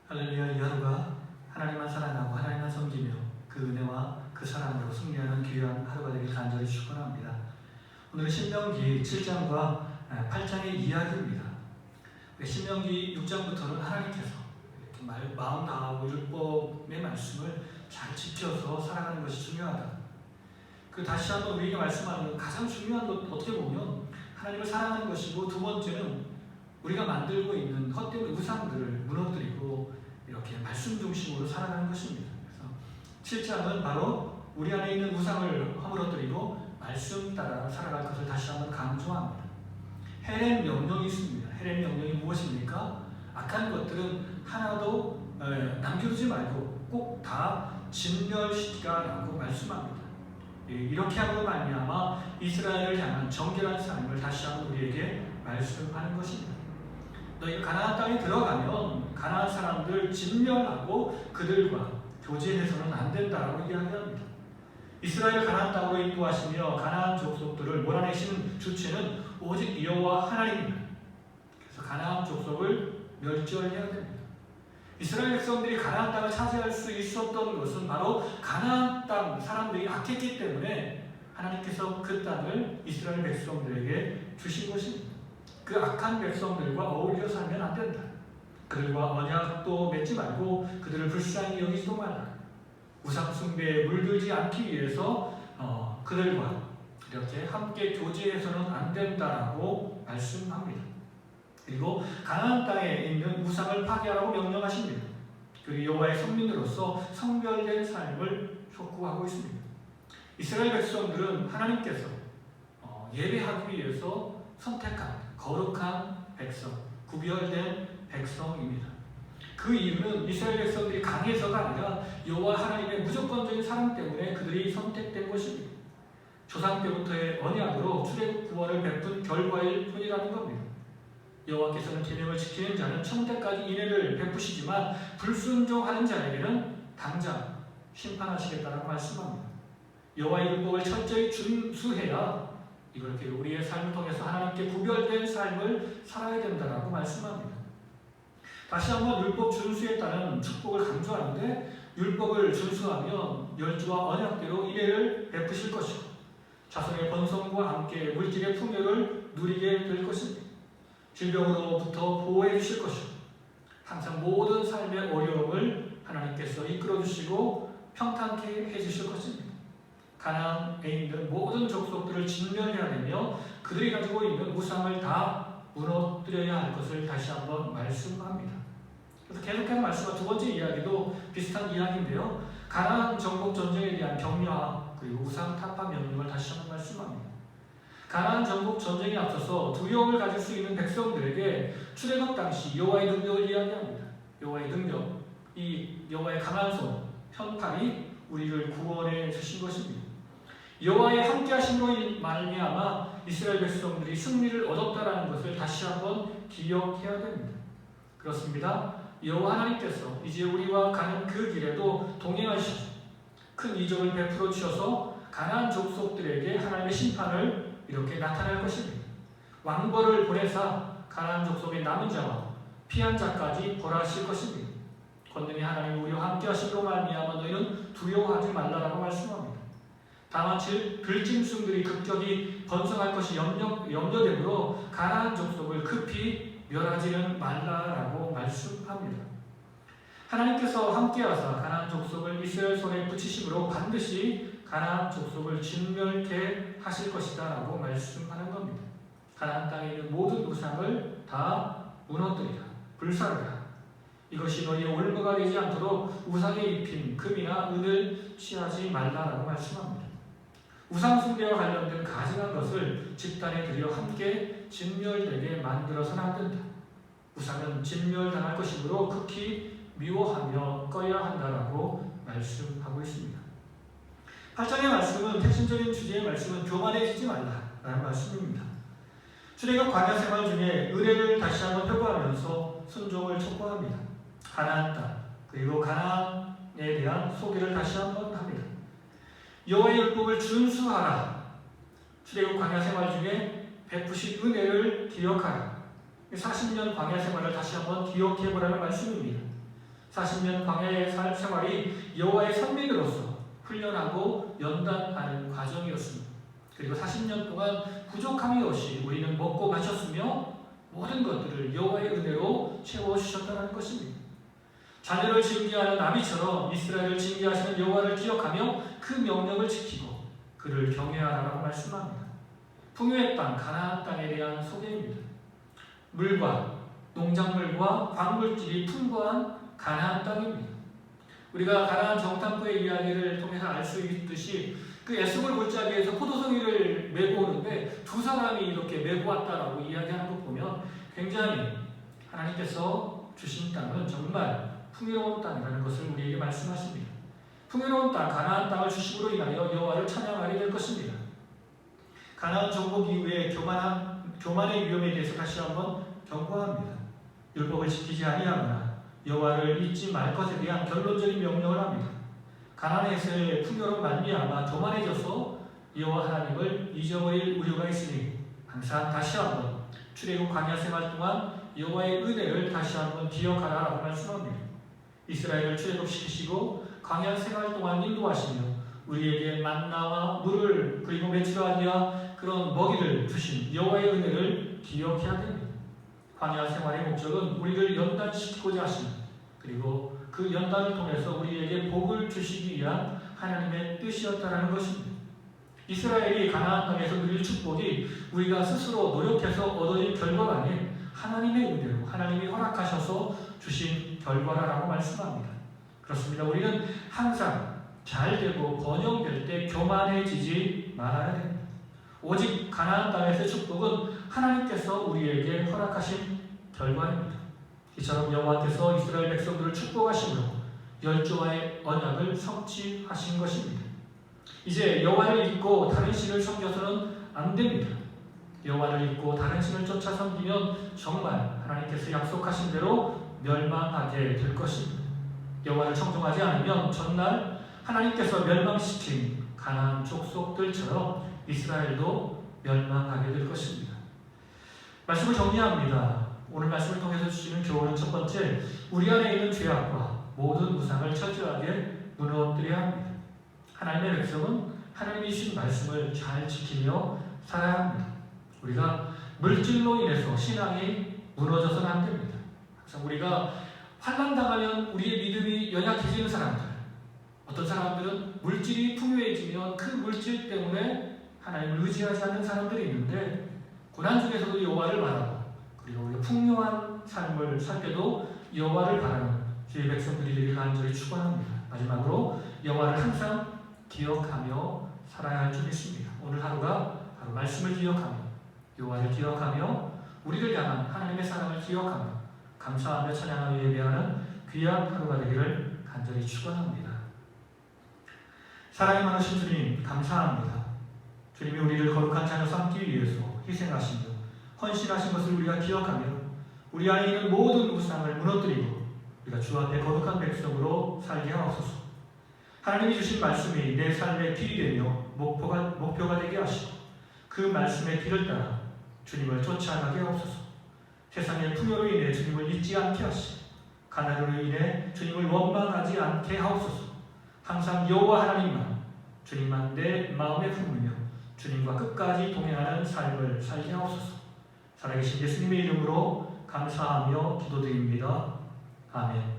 할렐루야. 이 하루가 하나님만 사랑하고 하나님만 섬기며 그 은혜와 그 사랑으로 승리하는 귀한 하루가 되길 간절히 축원합니다. 오늘은 신명기 7장과 8장의 이야기입니다. 신명기 6장부터는 하나님께서 이렇게 마음 다하고 율법의 말씀을 잘 지켜서 살아가는 것이 중요하다. 그 다시 한번 우리에게 말씀하는 가장 중요한 것, 어떻게 보면 하나님을 사랑하는 것이고, 두 번째는 우리가 만들고 있는 헛된 우상들을 무너뜨리고 이렇게 말씀 중심으로 살아가는 것입니다. 그래서 7장은 바로 우리 안에 있는 우상을 허물어뜨리고 말씀 따라 살아갈 것을 다시 한번 강조합니다. 헤렘 명령이 있습니다. 헤렘 명령이 무엇입니까? 악한 것들은 하나도 남겨두지 말고 꼭 다 진멸시키라라고 말씀합니다. 이렇게 함으로 말미암아 이스라엘을 향한 정결한 삶을 다시 한번 우리에게 말씀하는 것입니다. 너희가 가나안 땅에 들어가면 가나안 사람들 진멸하고 그들과 교제해서는 안 된다라고 이야기합니다. 이스라엘 가나안 땅으로 인도하시며 가나안 족속들을 몰아내시는 주체는 오직 여호와 하나님입니다. 그래서 가나안 족속을 멸절해야 됩니다. 이스라엘 백성들이 가나안 땅을 차지할 수 있었던 것은 바로 가나안 땅 사람들이 악했기 때문에 하나님께서 그 땅을 이스라엘 백성들에게 주신 것입니다. 그 악한 백성들과 어울려 살면 안 된다. 그들과 언약도 맺지 말고 그들을 불쌍히 여기지도 말라. 우상 숭배에 물들지 않기 위해서 그들과 이렇게 함께 교제해서는 안 된다라고 말씀합니다. 그리고 가나안 땅에 있는 우상을 파괴하라고 명령하십니다. 그리고 여호와의 선민으로서 성별된 삶을 촉구하고 있습니다. 이스라엘 백성들은 하나님께서 예배하기 위해서 선택한 거룩한 백성, 구별된 백성입니다. 그 이유는 이스라엘 백성들이 강해서가 아니라 여호와 하나님의 무조건적인 사랑 때문에 그들이 선택된 것입니다. 조상 때부터의 언약으로 출애굽 구원을 베푼 결과일 뿐이라는 겁니다. 여호와께서는 계명을 지키는 자는 천대까지 인애를 베푸시지만 불순종하는 자에게는 당장 심판하시겠다라고 말씀합니다. 여호와의 율법을 철저히 준수해야 이렇게 우리의 삶을 통해서 하나님께 구별된 삶을 살아야 된다라고 말씀합니다. 다시 한번 율법 준수에 따른 축복을 강조하는데, 율법을 준수하면 열주와 언약대로 인애를 베푸실 것이고 자손의 번성과 함께 물질의 풍요를 누리게 될 것입니다. 질병으로부터 보호해 주실 것이고 항상 모든 삶의 어려움을 하나님께서 이끌어 주시고 평탄케 해 주실 것입니다. 가나안에 있는 모든 족속들을 진멸해야 되며 그들이 가지고 있는 우상을 다 무너뜨려야 할 것을 다시 한번 말씀합니다. 그래서 계속해서 말씀한 두 번째 이야기도 비슷한 이야기인데요. 가나안 정복 전쟁에 대한 격려와 그리고 우상 타파 명령을 다시 한번 말씀합니다. 가나안 정복 전쟁에 앞서서 두려움을 가질 수 있는 백성들에게 출애굽 당시 여호와의 능력을 이야기합니다. 여호와의 능력, 이 여호와의 강한 손, 편팔이 우리를 구원해 주신 것입니다. 여호와의 함께하심으로 말미암아 이스라엘 백성들이 승리를 얻었다라는 것을 다시 한번 기억해야 됩니다. 그렇습니다. 여호와 하나님께서 이제 우리와 가는 그 길에도 동행하시고 큰 이적을 베풀어 주셔서 가나안 족속들에게 하나님의 심판을 이렇게 나타날 것입니다. 왕벌을 보내사 가나안 족속의 남은 자와 피한 자까지 벌하실 것입니다. 권능의 하나님 우리와 함께하심으로 말미암아 너희는 두려워하지 말라라고 말씀합니다. 다만 들짐승들이 급격히 번성할 것이 염려되므로 가나안 족속을 급히 멸하지는 말라라고 말씀합니다. 하나님께서 함께하사 가나안 족속을 이스라엘 손에 붙이심으로 반드시 가나안 족속을 진멸케 하실 것이다 라고 말씀하는 겁니다. 가나안 땅에 있는 모든 우상을 다 무너뜨리라, 불사르라. 이것이 너희의 올무가 되지 않도록 우상에 입힌 금이나 은을 취하지 말라라고 말씀합니다. 우상 숭배와 관련된 가증한 것을 집단에 들여 함께 진멸되게 만들어서는 안 된다. 우상은 진멸당할 것이므로 극히 미워하며 꺼야 한다라고 말씀하고 있습니다. 8장의 말씀은 핵심적인 주제의 말씀은 교만해지지 말라라는 말씀입니다. 출애굽 광야 생활 중에 은혜를 다시 한번 회고하면서 순종을 촉구합니다. 가나안 땅 그리고 가나안에 대한 소개를 다시 한번 합니다. 여호와의 율법을 준수하라. 출애굽 광야 생활 중에 베푸신 은혜를 기억하라. 40년 광야 생활을 다시 한번 기억해 보라는 말씀입니다. 40년 광야의 생활이 여호와의 선민으로서 훈련하고 연단하는 과정이었습니다. 그리고 40년 동안 부족함이 없이 우리는 먹고 마셨으며 모든 것들을 여호와의 은혜로 채워주셨다는 것입니다. 자녀를 징계하는 아비처럼 이스라엘을 징계하시는 여호와를 기억하며 그 명령을 지키고 그를 경외하라고 말씀합니다. 풍요의 땅 가나안 땅에 대한 소개입니다. 물과 농작물과 광물질이 풍부한 가나안 땅입니다. 우리가 가나안 정탐꾼의 이야기를 통해서 알 수 있듯이 그 에스골 골짜기에서 포도송이를 메고 오는데 두 사람이 이렇게 메고 왔다라고 이야기하는 것 보면 굉장히 하나님께서 주신 땅은 정말 풍요로운 땅이라는 것을 우리에게 말씀하십니다. 풍요로운 땅 가나안 땅을 주심으로 인하여 여호와를 찬양하게 될 것입니다. 가나안 정복 이후에 교만의 위험에 대해서 다시 한번 경고합니다. 율법을 지키지 아니하거나 여호와를 잊지 말 것에 대한 결론적인 명령을 합니다. 가나안에서의 풍요로운 말미암아 교만해져서 여호와 하나님을 잊어버릴 우려가 있으니 항상 다시 한번 출애굽 광야 생활 동안 여호와의 은혜를 다시 한번 기억하라라고 말씀합니다. 이스라엘을 출애굽시키시고 광야 생활 동안 인도하시며 우리에게 만나와 물을 그리고 메추라기 그런 먹이를 주신 여호와의 은혜를 기억해야 됩니다. 광야 생활의 목적은 우리를 연단시키고자 하십니다. 그리고 그 연단을 통해서 우리에게 복을 주시기 위한 하나님의 뜻이었다는 것입니다. 이스라엘이 가나안 땅에서 누릴 축복이 우리가 스스로 노력해서 얻어진 결과가 아닌 하나님의 은혜로 하나님이 허락하셔서 주신 결과라고 말씀합니다. 그렇습니다. 우리는 항상 잘 되고 번영될 때 교만해지지 말아야 됩니다. 오직 가나안 땅에서의 축복은 하나님께서 우리에게 허락하신 결과입니다. 이처럼 여호와께서 이스라엘 백성들을 축복하심으로 열조와의 언약을 성취하신 것입니다. 이제 여호와를 잊고 다른 신을 섬겨서는 안 됩니다. 여호와를 잊고 다른 신을 쫓아 섬기면 정말 하나님께서 약속하신 대로 멸망하게 될 것입니다. 여호와를 청종하지 않으면 전날 하나님께서 멸망시킨 가나안 족속들처럼 이스라엘도 멸망하게 될 것입니다. 말씀을 정리합니다. 오늘 말씀을 통해서 주시는 교훈은 첫 번째, 우리 안에 있는 죄악과 모든 우상을 철저하게 무너뜨려야 합니다. 하나님의 백성은 하나님이 주신 말씀을 잘 지키며 살아야 합니다. 우리가 물질로 인해서 신앙이 무너져서는 안 됩니다. 항상 우리가 환난당하면 우리의 믿음이 연약해지는 사람들, 어떤 사람들은 물질이 풍요해지면 그 물질 때문에 하나님을 의지하지 않는 사람들이 있는데 고난 중에서도 여호와를 바라고 그리고 우리가 풍요한 삶을 살 때도 여호와를 바라는 주의 백성들이 되길 간절히 축원합니다. 마지막으로 여호와를 항상 기억하며 살아야 할 줄 믿습니다. 오늘 하루가 바로 말씀을 기억하며 여호와를 기억하며 우리를 향한 하나님의 사랑을 기억하며 감사하며 찬양하며 예배하는 귀한 하루가 되기를 간절히 축원합니다. 사랑이 많으신 주님 감사합니다. 주님이 우리를 거룩한 자녀 삼기 위해서 희생하시며 헌신하신 것을 우리가 기억하며 우리 안에 있는 모든 우상을 무너뜨리고 우리가 주 앞에 거룩한 백성으로 살게 하옵소서. 하나님이 주신 말씀이 내 삶의 길이 되며 목표가 되게 하시고 그 말씀의 길을 따라 주님을 쫓아가게 하옵소서. 세상의 풍요로 인해 주님을 잊지 않게 하시고 가난으로 인해 주님을 원망하지 않게 하옵소서. 항상 여호와 하나님만 주님만 내 마음에 품으며 주님과 끝까지 동행하는 삶을 살게 하옵소서. 살아계신 예수님의 이름으로 감사하며 기도드립니다. 아멘.